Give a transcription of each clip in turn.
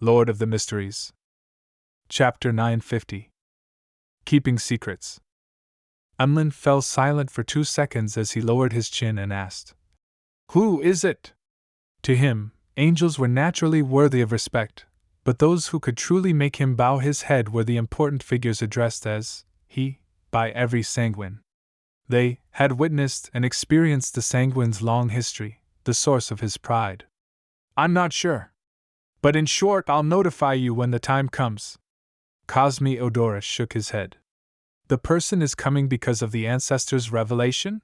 Lord of the Mysteries. Chapter 950. Keeping Secrets. Emlyn fell silent for 2 seconds as he lowered his chin and asked, "Who is it?" To him, angels were naturally worthy of respect, but those who could truly make him bow his head were the important figures addressed as he by every sanguine. They had witnessed and experienced the sanguine's long history, the source of his pride. "I'm not sure. But in short, I'll notify you when the time comes." Cosme-Odoris shook his head. "The person is coming because of the ancestor's revelation?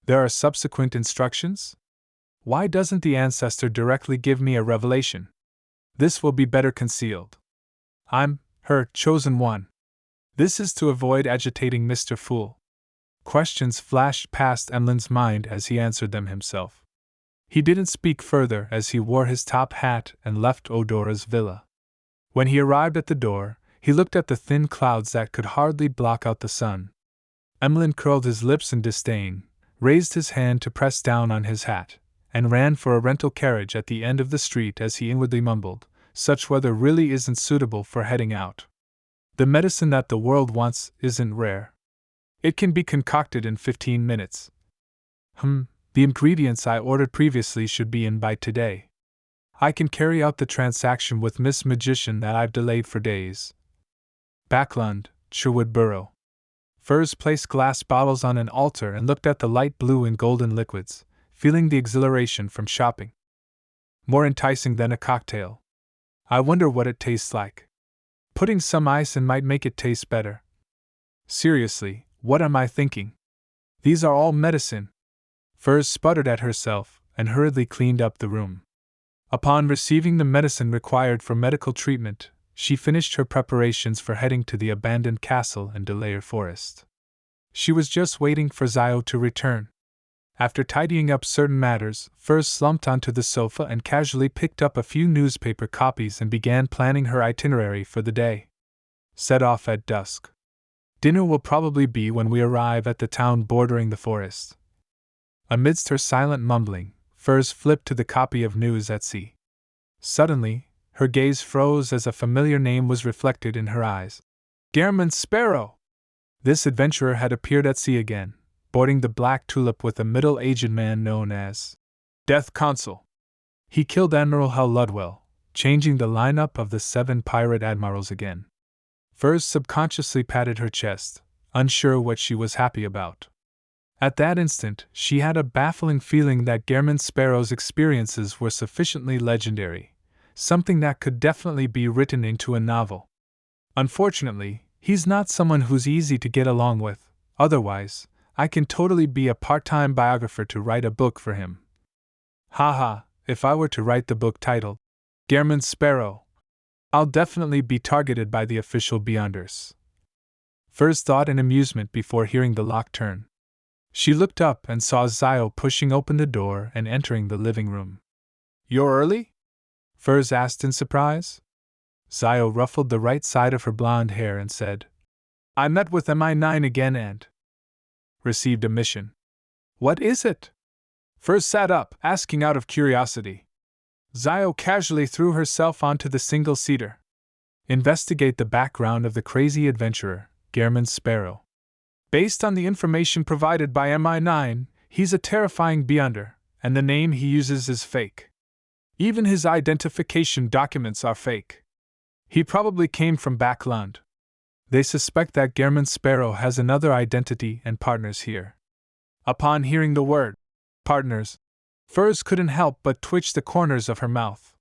There are subsequent instructions? Why doesn't the ancestor directly give me a revelation? This will be better concealed. I'm her chosen one. This is to avoid agitating Mr. Fool." Questions flashed past Emlyn's mind as he answered them himself. He didn't speak further as he wore his top hat and left Odora's villa. When he arrived at the door, he looked at the thin clouds that could hardly block out the sun. Emlyn curled his lips in disdain, raised his hand to press down on his hat, and ran for a rental carriage at the end of the street as he inwardly mumbled, "Such weather really isn't suitable for heading out. The medicine that the world wants isn't rare. It can be concocted in 15 minutes. The ingredients I ordered previously should be in by today. I can carry out the transaction with Miss Magician that I've delayed for days." Backlund, Sherwood Borough. Furs placed glass bottles on an altar and looked at the light blue and golden liquids, feeling the exhilaration from shopping. More enticing than a cocktail. I wonder what it tastes like. Putting some ice in might make it taste better. Seriously, what am I thinking? These are all medicine. Furs sputtered at herself and hurriedly cleaned up the room. Upon receiving the medicine required for medical treatment, she finished her preparations for heading to the abandoned castle in Delayer Forest. She was just waiting for Zio to return. After tidying up certain matters, Furs slumped onto the sofa and casually picked up a few newspaper copies and began planning her itinerary for the day. Set off at dusk. Dinner will probably be when we arrive at the town bordering the forest. Amidst her silent mumbling, Furs flipped to the copy of News at Sea. Suddenly, her gaze froze as a familiar name was reflected in her eyes. Gehrman Sparrow! This adventurer had appeared at sea again, boarding the Black Tulip with a middle-aged man known as Death Consul. He killed Admiral Hal Ludwell, changing the lineup of the 7 pirate admirals again. Furs subconsciously patted her chest, unsure what she was happy about. At that instant, she had a baffling feeling that Gehrman Sparrow's experiences were sufficiently legendary, something that could definitely be written into a novel. Unfortunately, he's not someone who's easy to get along with, otherwise, I can totally be a part-time biographer to write a book for him. Haha, if I were to write the book titled Gehrman Sparrow, I'll definitely be targeted by the official Beyonders. Furs thought in amusement before hearing the lock turn. She looked up and saw Zio pushing open the door and entering the living room. "You're early?" Furs asked in surprise. Zio ruffled the right side of her blonde hair and said, "I met with MI9 again and received a mission." "What is it?" Furs sat up, asking out of curiosity. Zio casually threw herself onto the single-seater. "Investigate the background of the crazy adventurer, Gehrman Sparrow. Based on the information provided by MI9, he's a terrifying Beyonder, and the name he uses is fake. Even his identification documents are fake. He probably came from Backlund. They suspect that Gehrman Sparrow has another identity and partners here." Upon hearing the word partners, Furs couldn't help but twitch the corners of her mouth.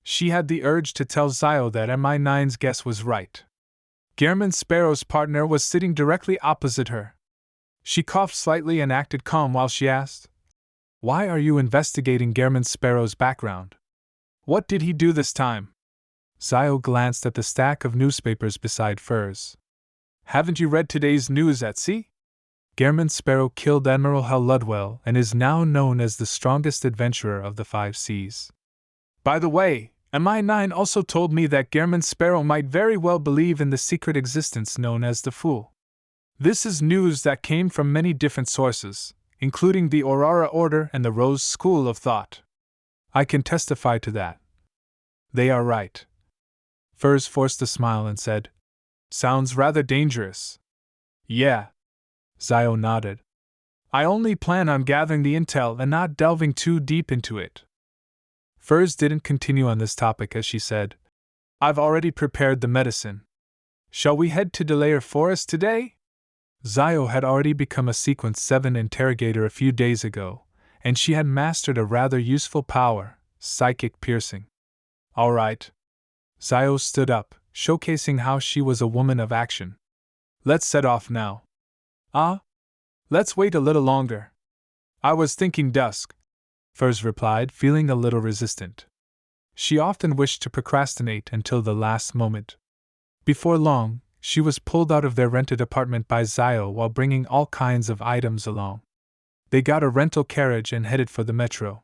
She had the urge to tell Zio that MI9's guess was right. Gehrman Sparrow's partner was sitting directly opposite her. She coughed slightly and acted calm while she asked, "Why are you investigating Gehrman Sparrow's background? What did he do this time?" Zio glanced at the stack of newspapers beside Furs. "Haven't you read today's News at Sea? Gehrman Sparrow killed Admiral Hal Ludwell and is now known as the strongest adventurer of the 5 seas. By the way, MI9 also told me that Gehrman Sparrow might very well believe in the secret existence known as the Fool. This is news that came from many different sources, including the Aurora Order and the Rose School of Thought. I can testify to that. They are right. Furs forced a smile and said, Sounds rather dangerous. Yeah. Zio nodded. I only plan on gathering the intel and not delving too deep into it. Furs didn't continue on this topic as she said, I've already prepared the medicine. Shall we head to Delayer Forest today? Zio had already become a Sequence 7 interrogator a few days ago, and she had mastered a rather useful power, psychic piercing. All right. Zio stood up, showcasing how she was a woman of action. Let's set off now. Let's wait a little longer. I was thinking dusk, Furs replied, feeling a little resistant. She often wished to procrastinate until the last moment. Before long, she was pulled out of their rented apartment by Zio while bringing all kinds of items along. They got a rental carriage and headed for the metro.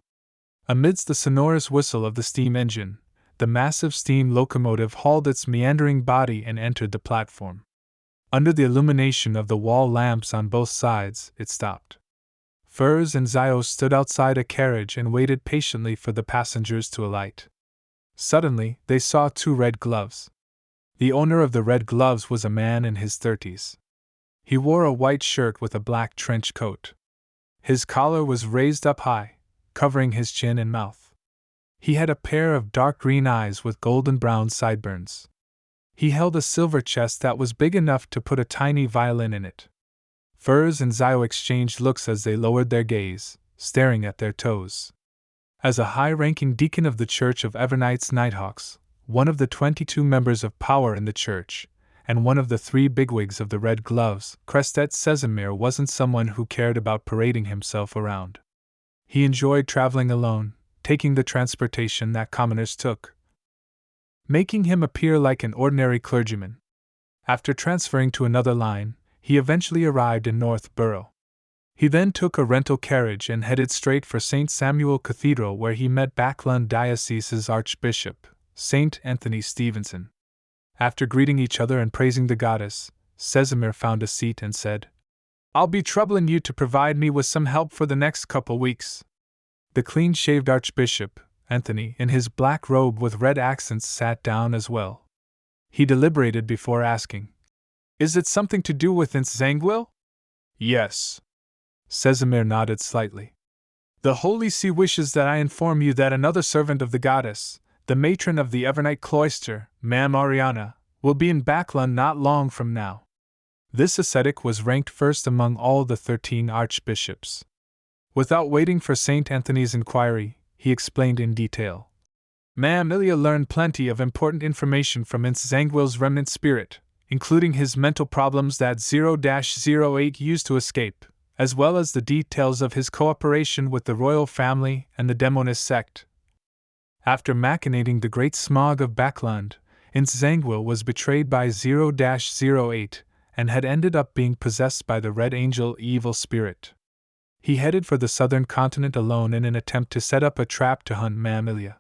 Amidst the sonorous whistle of the steam engine, the massive steam locomotive hauled its meandering body and entered the platform. Under the illumination of the wall lamps on both sides, it stopped. Furs and Zio stood outside a carriage and waited patiently for the passengers to alight. Suddenly, they saw two red gloves. The owner of the red gloves was a man in his 30s. He wore a white shirt with a black trench coat. His collar was raised up high, covering his chin and mouth. He had a pair of dark green eyes with golden brown sideburns. He held a silver chest that was big enough to put a tiny violin in it. Furs and Zio exchanged looks as they lowered their gaze, staring at their toes. As a high-ranking deacon of the Church of Evernights Nighthawks, one of the 22 members of power in the church, and one of the 3 bigwigs of the Red Gloves, Crestet Sesamir wasn't someone who cared about parading himself around. He enjoyed traveling alone, taking the transportation that commoners took, making him appear like an ordinary clergyman. After transferring to another line, he eventually arrived in Northborough. He then took a rental carriage and headed straight for St. Samuel Cathedral, where he met Backlund Diocese's Archbishop, St. Anthony Stevenson. After greeting each other and praising the goddess, Sesamir found a seat and said, I'll be troubling you to provide me with some help for the next couple weeks. The clean-shaved Archbishop, Anthony, in his black robe with red accents, sat down as well. He deliberated before asking, Is it something to do with Inzangwil? Yes. Sesamir nodded slightly. The Holy See wishes that I inform you that another servant of the goddess, the matron of the Evernight Cloister, Mam Ariana, will be in Backlund not long from now. This ascetic was ranked first among all the 13 archbishops. Without waiting for St. Anthony's inquiry, he explained in detail. Mam Ilia learned plenty of important information from Inzangwil's remnant spirit, including his mental problems that 0-08 used to escape, as well as the details of his cooperation with the royal family and the Demonist sect. After machinating the great smog of Backlund, Inzangwil was betrayed by 0-08 and had ended up being possessed by the Red Angel evil spirit. He headed for the southern continent alone in an attempt to set up a trap to hunt Mam Ilia.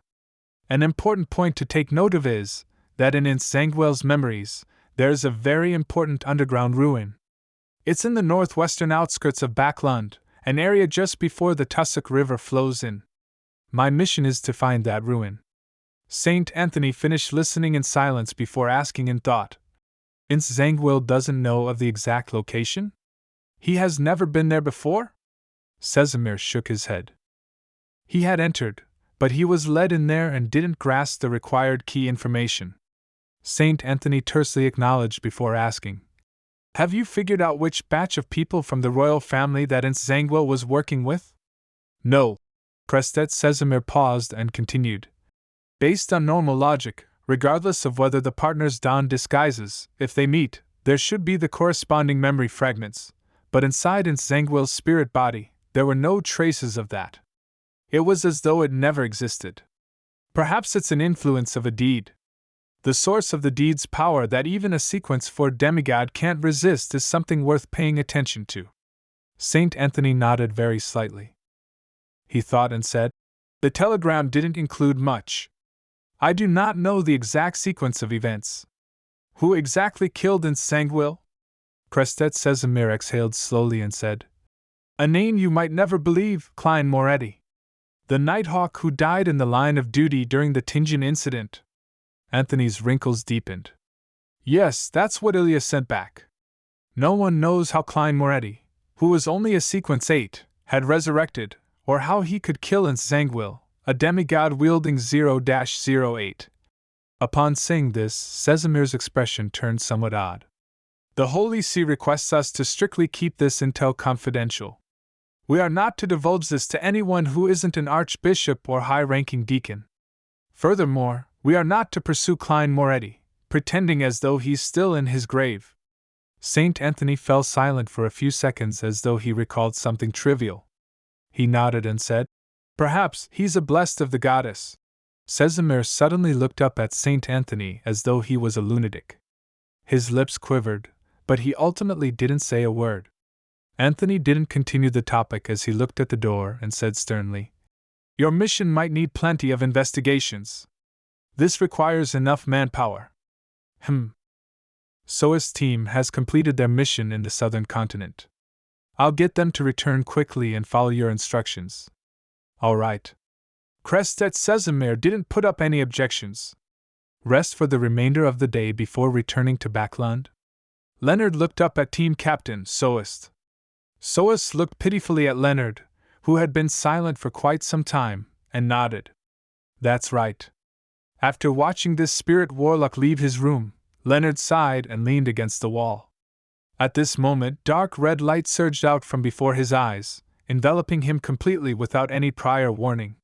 An important point to take note of is that in Inzangwil's memories, there is a very important underground ruin. It's in the northwestern outskirts of Backlund, an area just before the Tussock River flows in. My mission is to find that ruin. St. Anthony finished listening in silence before asking in thought, Inzangwil doesn't know of the exact location? He has never been there before? Sesamir shook his head. He had entered, but he was led in there and didn't grasp the required key information. St. Anthony tersely acknowledged before asking, Have you figured out which batch of people from the royal family that Inzangwil was working with? No. Crestet Sesamir paused and continued. Based on normal logic, regardless of whether the partners don disguises, if they meet, there should be the corresponding memory fragments, but inside Inzangwil's spirit body, there were no traces of that. It was as though it never existed. Perhaps it's an influence of a deed. The source of the deed's power that even a Sequence 4 demigod can't resist is something worth paying attention to. St. Anthony nodded very slightly. He thought and said, The telegram didn't include much. I do not know the exact sequence of events. Who exactly killed Inzangwil? Crestet Sesamir exhaled slowly and said, A name you might never believe, Klein Moretti. The Nighthawk who died in the line of duty during the Tingen incident. Anthony's wrinkles deepened. Yes, that's what Ilya sent back. No one knows how Klein Moretti, who was only a Sequence 8, had resurrected, or how he could kill Nsangwil, a demigod wielding 0-08. Upon saying this, Sesamir's expression turned somewhat odd. The Holy See requests us to strictly keep this intel confidential. We are not to divulge this to anyone who isn't an archbishop or high-ranking deacon. Furthermore, we are not to pursue Klein Moretti, pretending as though he's still in his grave. Saint Anthony fell silent for a few seconds as though he recalled something trivial. He nodded and said, "Perhaps he's a blessed of the goddess." Sesamir suddenly looked up at Saint Anthony as though he was a lunatic. His lips quivered, but he ultimately didn't say a word. Anthony didn't continue the topic as he looked at the door and said sternly, "Your mission might need plenty of investigations. This requires enough manpower." SOAS team has completed their mission in the southern continent. I'll get them to return quickly and follow your instructions. All right. Krestet Sesamir didn't put up any objections. Rest for the remainder of the day before returning to Backlund? Leonard looked up at team captain Soast. Soast looked pitifully at Leonard, who had been silent for quite some time, and nodded. That's right. After watching this spirit warlock leave his room, Leonard sighed and leaned against the wall. At this moment, dark red light surged out from before his eyes, enveloping him completely without any prior warning.